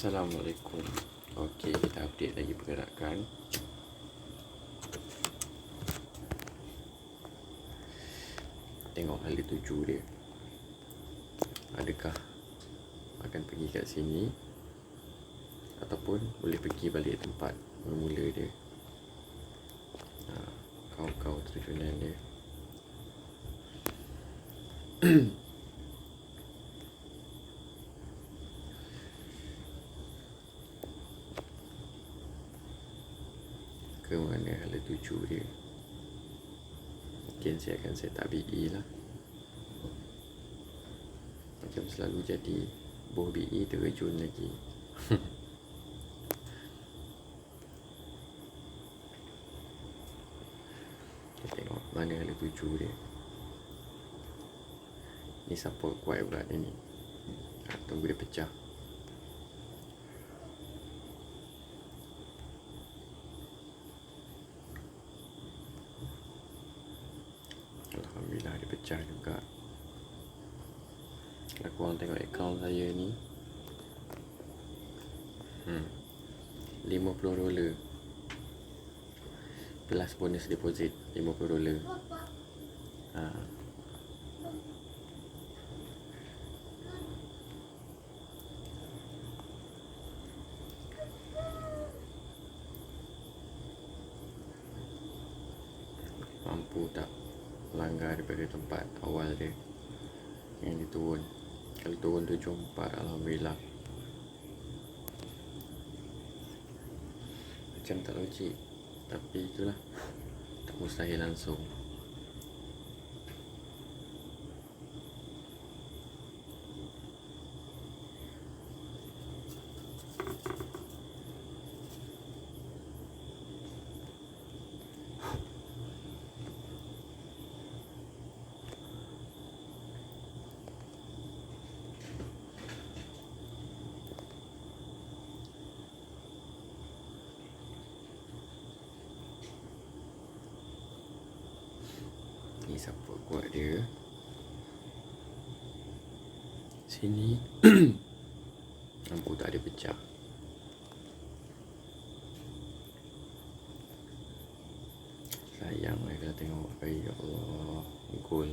Assalamualaikum. Okey, kita update lagi pergerakan. Tengok hala tuju dia. Adakah akan pergi kat sini ataupun boleh pergi balik tempat bermula dia. Kau tujuan dia. Ke mana hala tuju dia. Mungkin saya akan set up BE lah. Macam selalu jadi, boh BE terjun lagi. Kita tengok mana hala tuju dia. Ni support kuat pula dia ni. Tunggu dia pecah. Alhamdulillah dia pecah juga. Kalau korang tengok akaun saya ni, $50 plus bonus deposit $50. Mampu tak langgar daripada tempat awal dia yang dia turun. Kalau turun 74, Alhamdulillah. Macam tak logik, tapi itulah, tak mustahil langsung. Ni support kuat dia. Sini lampu tak ada pecah. Sayang lah kalau tengok. Ya Allah, goal.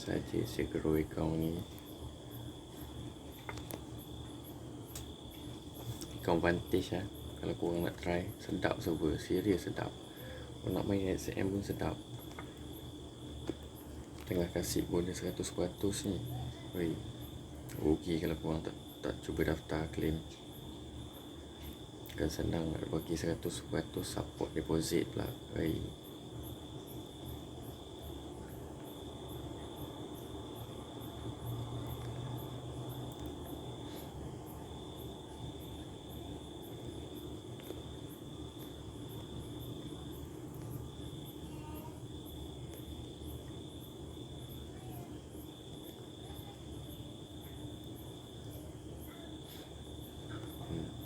Saja saya grow account ni. Account Vantage lah. Kalau korang nak try, sedap server. Serius sedap. Kalau nak main SM pun sedap. Tengah kasih bonus 100% ni. Rugi kalau korang tak cuba daftar claim. Kan senang nak bagi 100% support deposit pula.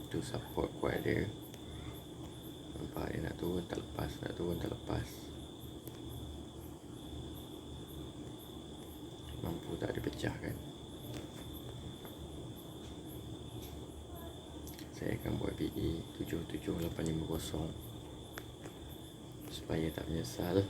Tu support kuat dia. Nampak dia nak turun tak lepas, nak turun tak lepas. Mampu tak ada pecah kan. Saya akan buat BE 77850 supaya tak menyesal.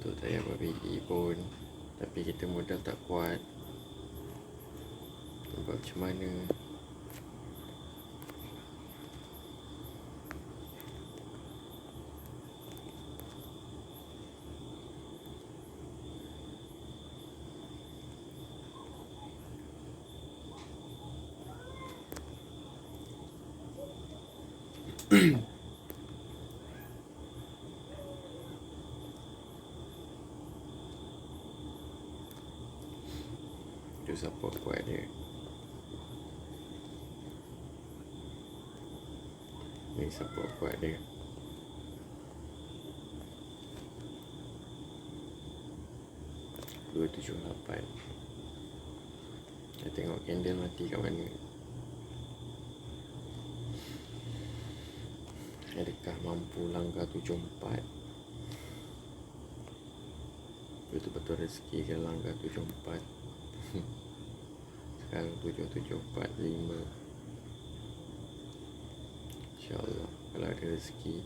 Untuk tak payah buat BE pun. Tapi kita modal tak kuat, buat macam mana. Tu support kuat dia. Ni support kuat dia. Dua tujuh lapan. Kita tengok candle mati kat mana. Adakah mampu langgar 74? Betul-betul rezeki ke langgar 74? Sekarang 7745. InsyaAllah kalau ada rezeki.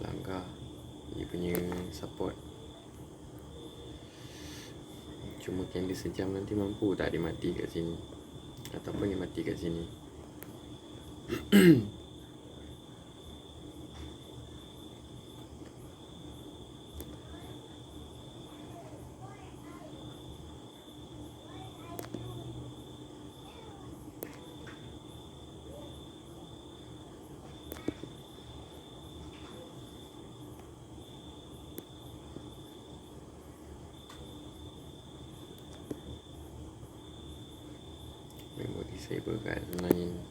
Langgar dia punya support. Cuma candle sejam nanti mampu tak dia mati kat sini, ataupun dia mati kat sini. Memang disable kat sebenarnya ni.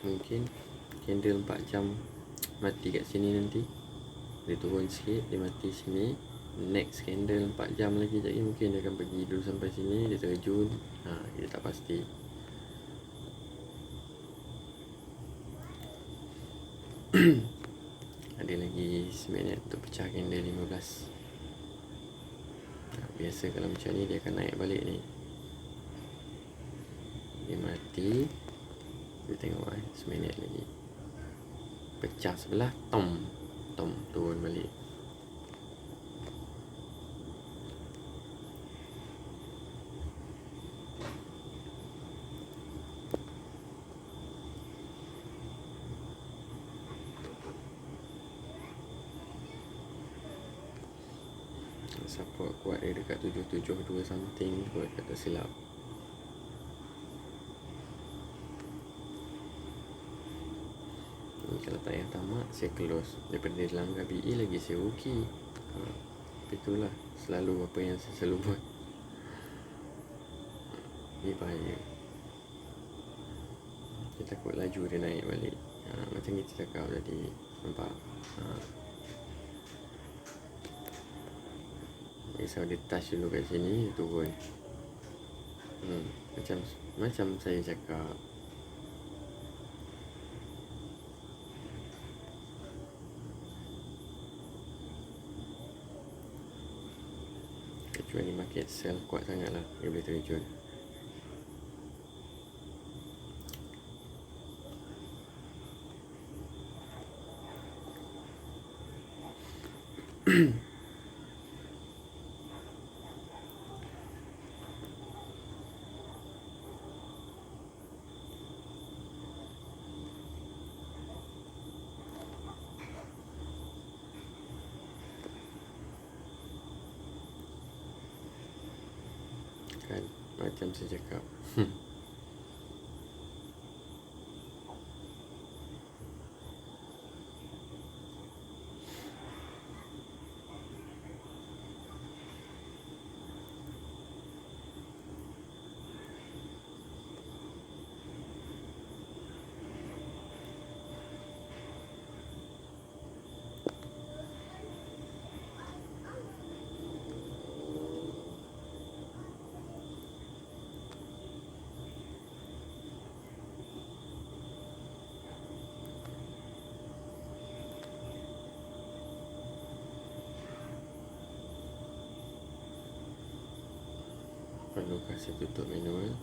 Mungkin candle 4 jam mati kat sini nanti. Dia turun sikit, dia mati sini. Next candle 4 jam lagi jadi mungkin dia akan pergi dulu sampai sini, dia terjun. Kita tak pasti. Ada lagi seminit untuk pecah candle 15. Biasa kalau macam ni dia akan naik balik ni. Dia mati. Kita tengok seminit lagi. Pecah sebelah, tom turun balik. Support kuat dia dekat 772 something kot, kata silap. Ni kalau tak payah tamak, saya close. Daripada dia langgar BE lagi saya rugi. Itulah selalu apa yang saya selalu buat. Ni bahaya. Kita takut laju dia naik balik. Macam kita cakap tadi. Nampak? Risau dia touch dulu kat sini, dia turun. Macam saya cakap. Kecuali market sell kuat sangat lah, dia boleh terjun. Kan, macam saya cakap. baru kasih tutup manual.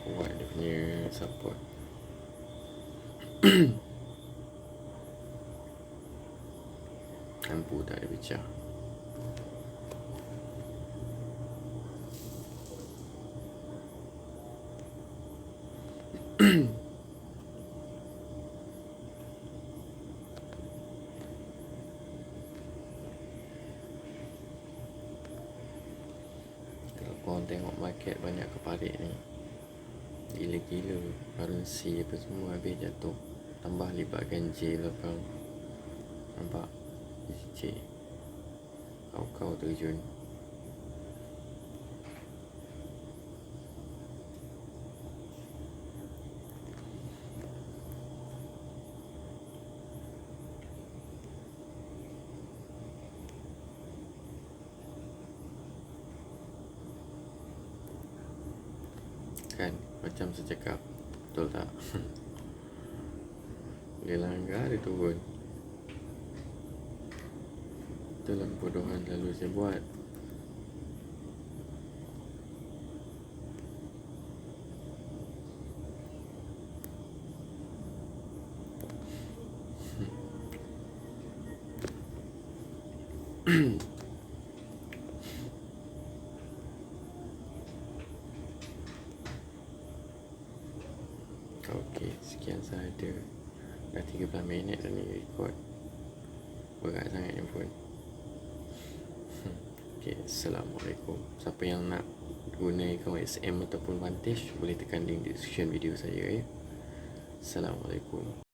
Kuat dia punya support. Lampu tak ada pecah. Kalau korang tengok market banyak keparit ni, gila-gila, currency apa semua habis jatuh. Tambah libatkan J belakang. Nampak? J kau terjun. Kan macam saya cakap, betul tak? Dia langgar, dia turun. Itulah bodohan selalu saya buat. Okey, sekian sahaja. Dah 13 minit dah ni record. Berat sangat ni pun. Okey, Assalamualaikum. Siapa yang nak guna akaun SM ataupun Vantage, boleh tekan link di description video saya ya. Assalamualaikum.